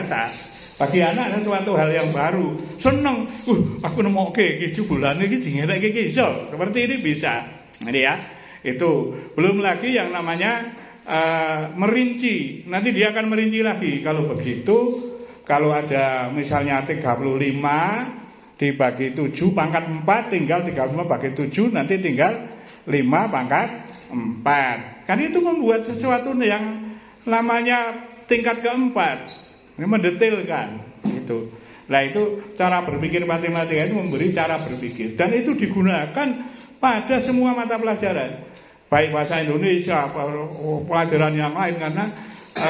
biasa. Bagi anak kan suatu hal yang baru. Seneng, aku nemokke iki jebulane iki dingerekke iki iso. Seperti ini bisa. Ini ya. Itu belum lagi yang namanya merinci. Nanti dia akan merinci lagi. Kalau begitu, kalau ada misalnya 35 dibagi 7 pangkat 4 tinggal 35 bagi 7 nanti tinggal 5 pangkat 4. Kan itu membuat sesuatu yang namanya tingkat keempat. Ini mendetailkan itu. Nah itu cara berpikir matematika itu memberi cara berpikir dan itu digunakan pada semua mata pelajaran, baik bahasa Indonesia, pelajaran yang lain karena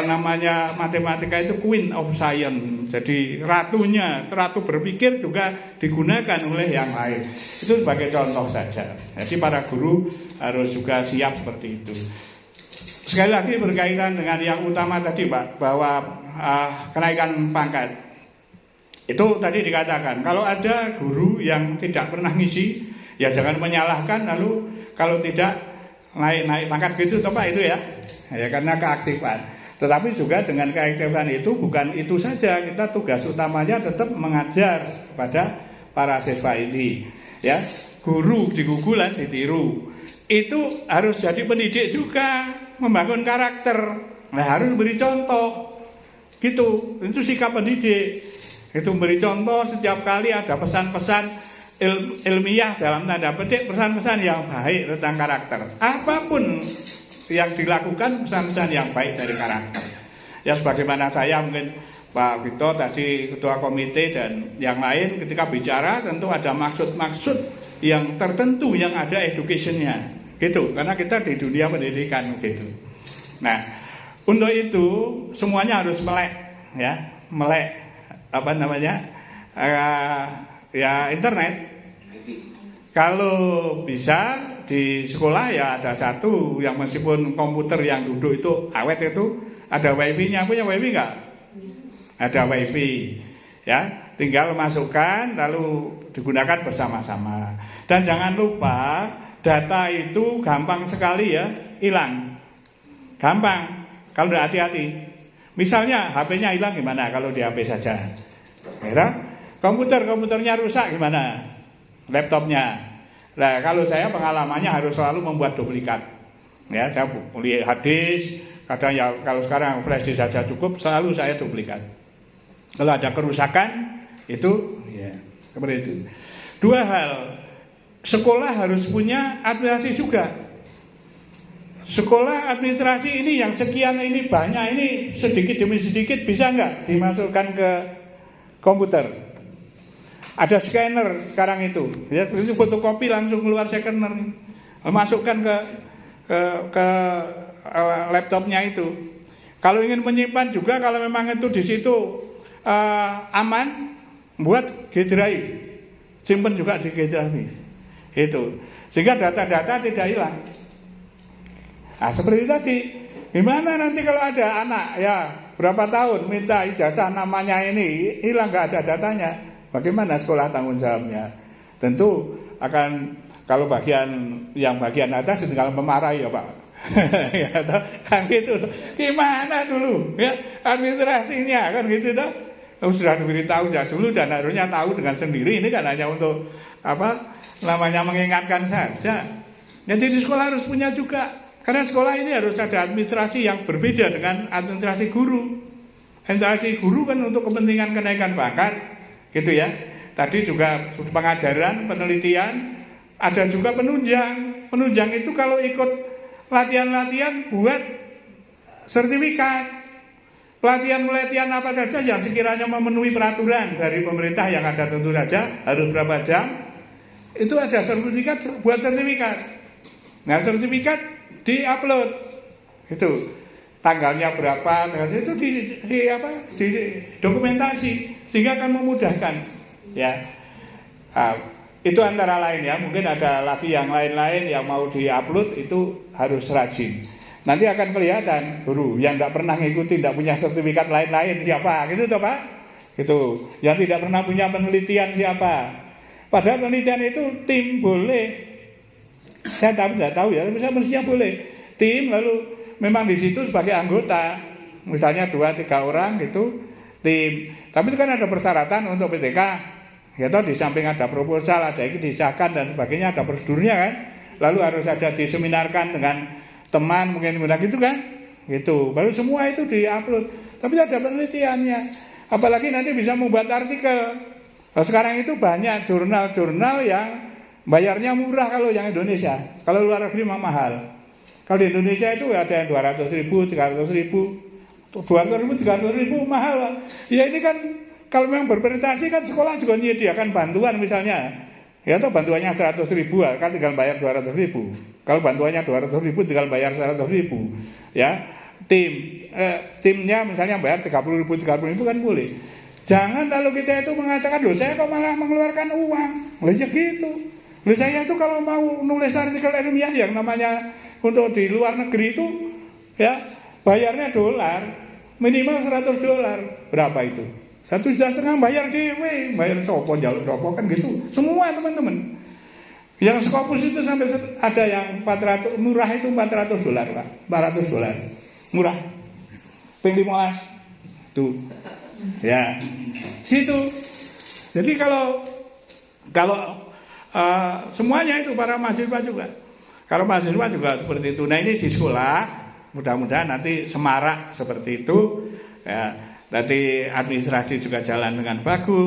namanya matematika itu queen of science. Jadi ratu berpikir juga digunakan oleh yang lain. Itu sebagai contoh saja. Jadi para guru harus juga siap seperti itu. Sekali lagi berkaitan dengan yang utama tadi Pak, bahwa kenaikan pangkat. Itu tadi dikatakan, kalau ada guru yang tidak pernah ngisi, ya jangan menyalahkan, lalu kalau tidak naik pangkat gitu toh Pak itu ya. Ya karena keaktifan. Tetapi juga dengan keaktifan itu bukan itu saja, kita tugas utamanya tetap mengajar kepada para siswa ini. Ya, guru digugulan ditiru. Itu harus jadi pendidik juga, membangun karakter. Nah, harus beri contoh. Gitu, itu sikap pendidik. Itu memberi contoh setiap kali ada pesan-pesan ilmiah dalam tanda petik, pesan-pesan yang baik tentang karakter. Apapun yang dilakukan pesan-pesan yang baik dari karakter. Ya sebagaimana saya mungkin Pak Vito tadi ketua komite dan yang lain ketika bicara tentu ada maksud-maksud yang tertentu yang ada educationnya. Gitu, karena kita di dunia pendidikan gitu. Nah, untuk itu semuanya harus melek, ya, melek apa namanya, ya internet. Kalau bisa di sekolah ya ada satu yang meskipun komputer yang duduk itu awet itu ada wifi-nya, punya wifi nggak? Ada wifi, ya, tinggal masukkan lalu digunakan bersama-sama. Dan jangan lupa data itu gampang sekali ya hilang, gampang kalau tidak hati-hati. Misalnya HP-nya hilang gimana kalau di HP saja? Ya, komputernya rusak gimana? Laptopnya. Nah kalau saya pengalamannya harus selalu membuat duplikat. Ya saya beli hadis, kadang ya kalau sekarang flash disk saja cukup, selalu saya duplikat. Kalau ada kerusakan itu ya seperti itu. Dua hal. Sekolah harus punya administrasi juga. Sekolah administrasi ini yang sekian ini banyak ini sedikit demi sedikit bisa nggak dimasukkan ke komputer? Ada scanner sekarang itu, ya itu fotokopi langsung keluar scanner, masukkan ke laptopnya itu. Kalau ingin menyimpan juga kalau memang itu di situ aman, buat G drive, simpan juga di G drive. Itu sehingga data-data tidak hilang. Nah seperti tadi, gimana nanti kalau ada anak ya berapa tahun minta ijazah namanya ini hilang nggak ada datanya, bagaimana sekolah tanggung jawabnya? Tentu akan kalau bagian atas tinggal memarahi ya Pak. Ya, kan gitu. Gimana dulu ya administrasinya kan gitu toh. Sudah diberitahu ya dulu dan harusnya tahu dengan sendiri, ini kan hanya untuk apa namanya mengingatkan saja. Jadi di sekolah harus punya juga, karena sekolah ini harus ada administrasi yang berbeda dengan administrasi guru. Administrasi guru kan untuk kepentingan kenaikan pangkat, gitu ya. Tadi juga pengajaran, penelitian, ada juga penunjang. Penunjang itu kalau ikut latihan-latihan buat sertifikat. Pelatihan apa saja yang sekiranya memenuhi peraturan dari pemerintah yang ada tentu saja harus berapa jam, itu ada sertifikat buat sertifikat. Nah sertifikat di-upload itu tanggalnya berapa, itu di dokumentasi sehingga akan memudahkan ya. Itu antara lain ya, mungkin ada lagi yang lain-lain yang mau di-upload itu harus rajin. Nanti akan kelihatan guru yang tidak pernah ngikuti, tidak punya sertifikat lain-lain siapa, gitu toh Pak? Gitu. Yang tidak pernah punya penelitian siapa? Padahal penelitian itu tim boleh. Saya tidak tahu ya, mestinya boleh. Tim lalu memang di situ sebagai anggota, misalnya 2-3 orang gitu, tim. Tapi itu kan ada persyaratan untuk PTK. Ya toh, di samping ada proposal, ada ini disahkan dan sebagainya, ada prosedurnya kan. Lalu harus ada diseminarkan dengan teman mungkin gitu kan. Gitu. Baru semua itu diupload. Tapi ada penelitiannya. Apalagi nanti bisa membuat artikel. Nah, sekarang itu banyak jurnal-jurnal yang bayarnya murah kalau yang Indonesia. Kalau luar negeri mah mahal. Kalau di Indonesia itu ada yang 200.000, 300.000, 200.000, 300.000 mahal. Ya ini kan kalau memang berprestasi kan sekolah juga menyediakan bantuan misalnya. Ya atau bantuannya 100.000 kan tinggal bayar 200.000. Kalau bantuannya 200.000 tinggal bayar 100.000. Ya, timnya misalnya bayar 30.000 kan boleh. Jangan lalu kita itu mengatakan, loh saya kok malah mengeluarkan uang. Loh ya gitu. Loh saya itu kalau mau nulis artikel ilmiah yang namanya untuk di luar negeri itu ya bayarnya dolar, minimal $100. Berapa itu? 1,5 juta bayar dewe, bayar sopo jalur sopo kan gitu. Semua teman-teman. Yang Scopus itu sampai ada yang 400, murah itu $400 Pak. $400. Murah. Ping 15. Tuh. Ya. Gitu. Jadi kalau semuanya itu para mahasiswa juga. Kalau mahasiswa juga seperti itu. Nah ini di sekolah, mudah-mudahan nanti semarak seperti itu. Ya, nanti administrasi juga jalan dengan bagus.